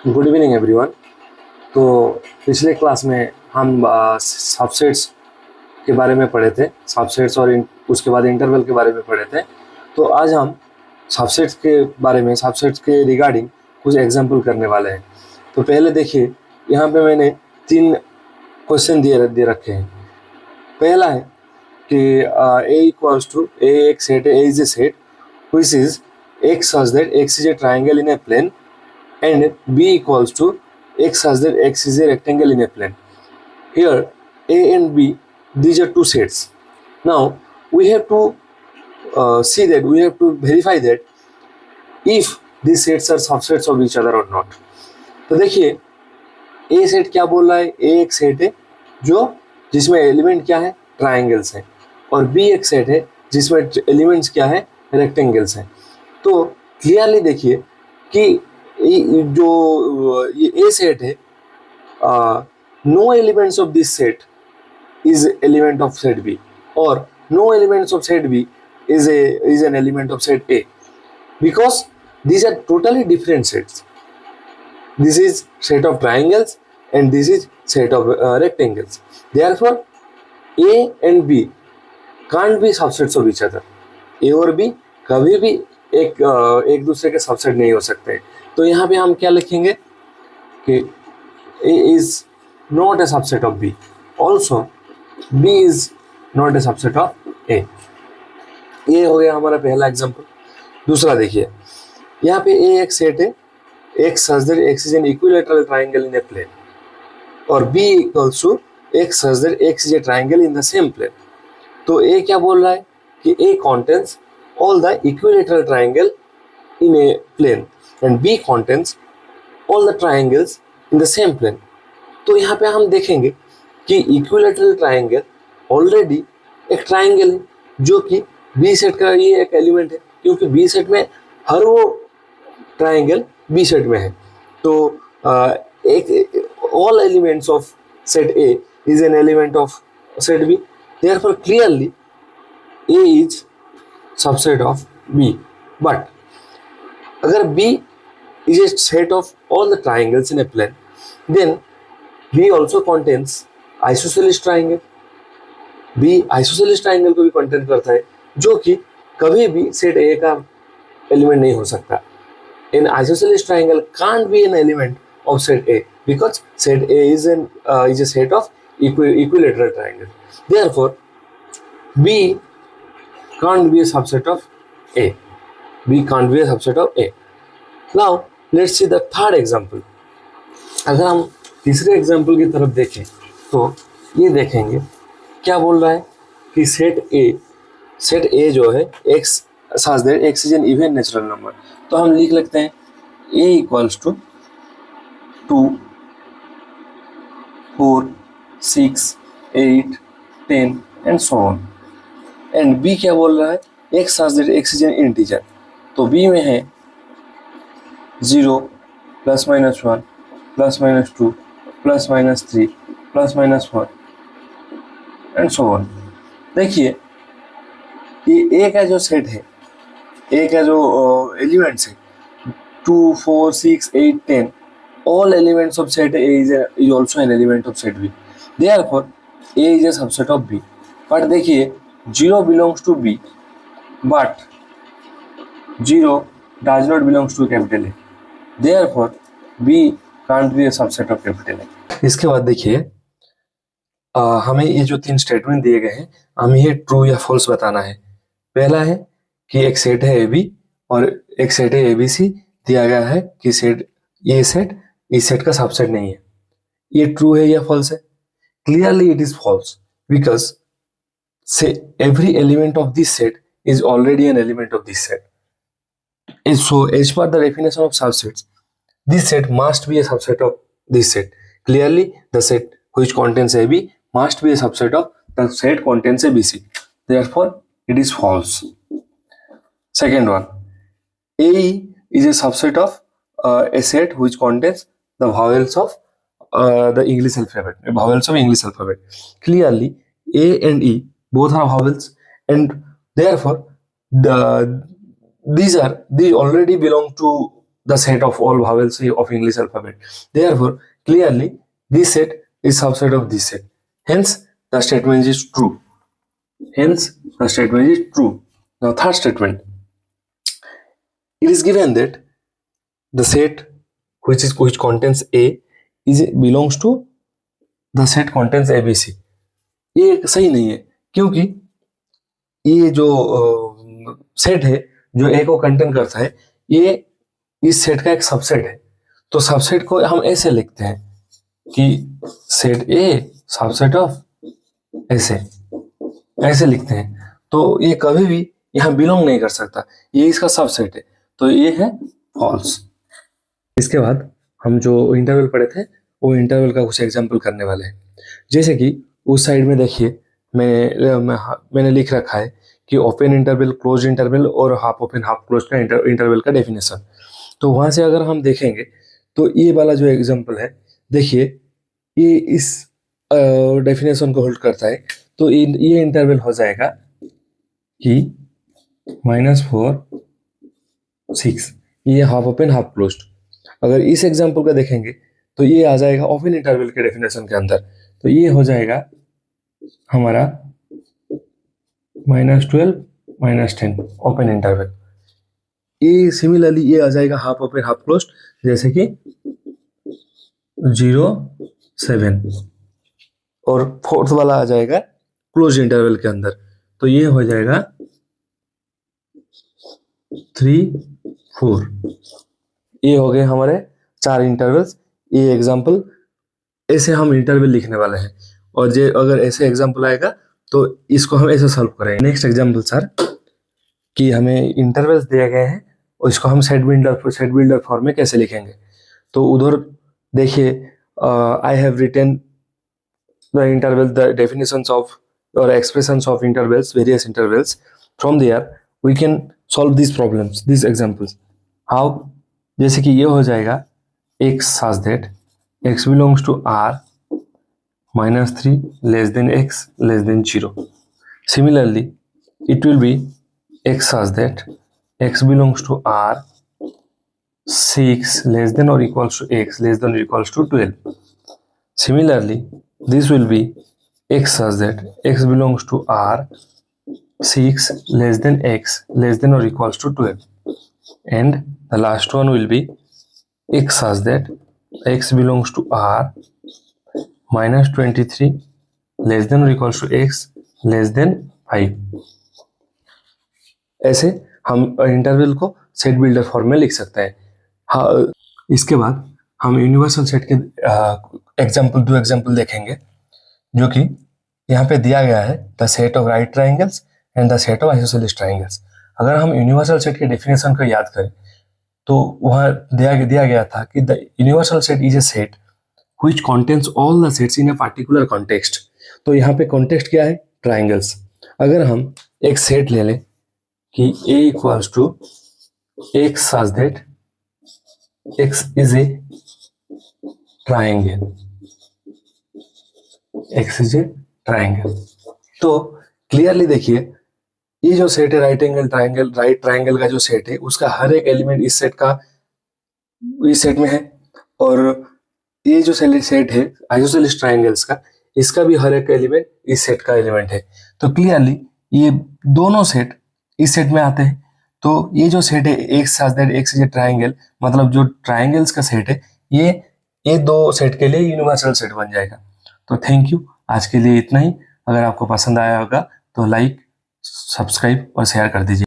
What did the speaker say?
Good evening everyone. तो पिछले class में हम सबसेट्स के बारे में पढ़े थे, सबसेट्स और उसके बाद इंटरवल के बारे में पढ़े थे। तो आज हम सबसेट्स के बारे में, सबसेट्स के रिगार्डिंग कुछ एग्जांपल करने वाले हैं। तो पहले देखिए, यहाँ पे मैंने 3 क्वेश्चन दे रखे हैं। पहला है कि ए इक्वल्स टू ए एक सेट है, A is a set which is x such that x is a triangle in a plane and b equals to x such that x is a rectangle in a plane. Here a and b, these are two sets. Now we have to see that, we have to verify that if these sets are subsets of each other or not. तो देखिए, ए set क्या बोल रहा है, ए एक set है जो जिसमें एलिमेंट क्या है, ट्राइंगल्स हैं, और बी एक सेट है जिसमें एलिमेंट्स क्या है, रेक्टेंगल्स हैं। तो क्लियरली देखिए कि जो ये ए सेट है, no elements of this set is element of set B, or no elements of set B is an element of set A, because these are totally different sets. This is set of triangles and this is set of rectangles. Therefore A and B can't be subsets of each other. A और B कभी भी एक दूसरे के subset नहीं हो सकते। तो यहाँ पे हम क्या लिखेंगे कि A is not a subset of B. Also B is not a subset of A. ये हो गया हमारा पहला एग्जांपल। दूसरा देखिए, यहाँ पे A एक सेट है, x such that x is an equilateral triangle in a plane, और B equals to x such that x is a triangle in the same plane. तो A क्या बोल रहा है कि A contains all the equilateral triangle in a plane and B contains all the triangles in the same plane. तो यहाँ पे हम देखेंगे कि इक्विलेटरल ट्राइंगल ऑलरेडी एक ट्राइंगल है जो कि बी सेट का ये एक एलिमेंट है, क्योंकि बी सेट में हर वो ट्राइंगल बी सेट में है। तो एक all elements of set A is an element of set B, therefore clearly A is subset of B. But अगर B is a set of all the triangles in a plane, then B also contains isosceles triangle. B isosceles triangle को भी contain करता है, जो कि कभी भी set A का एलिमेंट नहीं हो सकता। An isosceles triangle can't be an element of set A because set A is a set of equilateral triangle. Therefore, B can't be a subset of A. B can't be a subset of A. Now let's see the third example. अगर हम तीसरे example की तरफ देखें तो ये देखेंगे क्या बोल रहा है कि सेट ए जो है x such that x is an even natural number. तो हम लिख लेते हैं A equals to 2, 4, 6, 8, 10 and so on. And B क्या बोल रहा है, x such that x is an integer. तो बी में है 0, +-1, +-2, +-3, +-4 एंड सो ऑन। देखिए, ये ए का जो सेट है, ए का जो एलिमेंट्स है 2, 4, 6, 8, 10, all elements of set A is also an element of set B. Therefore A is a subset of B. But देखिए, 0 belongs to B, but 0 does not belongs to capital A. Therefore B can't be a subset of capital A. इसके बाद देखिए, हमें ये जो 3 statement दिए गए हैं, हमें ये ट्रू या फॉल्स बताना है। पहला है कि एक सेट है ए बी और एक सेट है ए बी सी, दिया गया है कि सेट इस सेट का सबसेट नहीं है। ये ट्रू है या फॉल्स है? Clearly it is false, because से every element of this set is already an element of this set. So as per the definition of subsets, this set must be a subset of this set. Clearly, the set which contains AB must be a subset of the set contains ABC. Therefore, it is false. Second one, AE is a subset of a set which contains the vowels of the English alphabet. Vowels of English alphabet. Clearly, A and E both are vowels, and therefore these already belong to the set of all vowels of English alphabet. Therefore, clearly this set is subset of this set. Hence, the statement is true. Hence, the statement is true. Now, third statement. It is given that the set which contains A belongs to the set contains ABC. ये सही नहीं है, क्योंकि ये जो set है जो ए को कंटेन करता है, ये इस सेट का एक सबसेट है. तो सबसेट को हम ऐसे लिखते हैं कि सेट ए सबसेट ऑफ ऐसे लिखते हैं. तो ये कभी भी यहाँ बिलोंग नहीं कर सकता, ये इसका सबसेट है, तो ये है फॉल्स. इसके बाद हम जो इंटरवल पढ़े थे वो इंटरवल का कुछ एग्जाम्पल करने वाले हैं. जैसे कि उस साइड में देखिए मैंने लिख रखा है कि ओपन इंटरवल, क्लोज इंटरवल और हाफ ओपन हाफ क्लोज का इंटरवल का डेफिनेशन. तो वहाँ से अगर हम देखेंगे तो ये वाला जो एग्जाम्पल है, देखिए ये इस डेफिनेशन को होल्ड करता है. तो ये इंटरवल हो जाएगा कि -4 6, ये हाफ ओपन हाफ क्लोज्ड. अगर इस एग्जाम्पल का देखेंगे तो ये आ जाएगा ओपन इंटरवल के डेफिनेशन के अंदर. तो ये हो जाएगा हमारा -12 -10 ओपन इंटरवल. ये सिमिलरली ये आ जाएगा हाफ ओपन हाफ क्लोज्ड, जैसे कि 0 7. और फोर्थ वाला आ जाएगा क्लोज इंटरवल के अंदर. तो ये हो जाएगा 3 4. ये हो गए हमारे 4 इंटरवल्स. ये एग्जाम्पल ऐसे हम इंटरवल लिखने वाले हैं, और जो अगर ऐसे एग्जाम्पल आएगा तो इसको हम ऐसे सॉल्व करेंगे. नेक्स्ट एग्जाम्पल सर, कि हमें इंटरवल्स दिए गए हैं और इसको हम सेट बिल्डर फॉर्म में कैसे लिखेंगे. तो उधर देखिए, I have written the interval, the definitions of और expressions of intervals, various intervals. From there we can solve this problems, this examples. How? जैसे कि ये हो जाएगा x such that x belongs to R -3 less than x less than 0. Similarly, it will be x such that x belongs to R 6 less than or equals to x less than or equals to 12. Similarly, this will be x such that x belongs to R 6 less than x less than or equals to 12. And the last one will be x such that x belongs to R -23 less than or equals to x less than 5. ऐसे हम interval को set builder form में लिख सकते हैं. हाँ, इसके बाद हम यूनिवर्सल सेट के दो एग्जाम्पल देखेंगे, जो कि यहाँ पे दिया गया है the set of right triangles and the set of isosceles triangles. अगर हम यूनिवर्सल सेट के डेफिनेशन को याद करें तो वहाँ दिया गया था कि the universal set is a set which contains all the sets in a particular context. तो यहाँ पे कॉन्टेक्स्ट क्या है? ट्राइंगल्स. अगर हम एक सेट ले लें कि A equals to x such that x is a triangle. x is a triangle. तो क्लियरली देखिए, ये जो सेट है राइट ट्राइंगल का जो सेट है, उसका हर एक एलिमेंट इस सेट में है. और ये जो सेट है आइसोसेलेस ट्राइंगल्स का, इसका भी हर एक एलिमेंट इस सेट का एलिमेंट है. तो क्लियरली ये दोनों सेट इस सेट में आते हैं. तो ये जो सेट है x such that x is a triangle, मतलब जो ट्राइंगल्स का सेट है, ये दो सेट के लिए यूनिवर्सल सेट बन जाएगा. तो थैंक यू, आज के लिए इतना ही. अगर आपको पसंद आया होगा तो लाइक, सब्सक्राइब और शेयर कर दीजिए.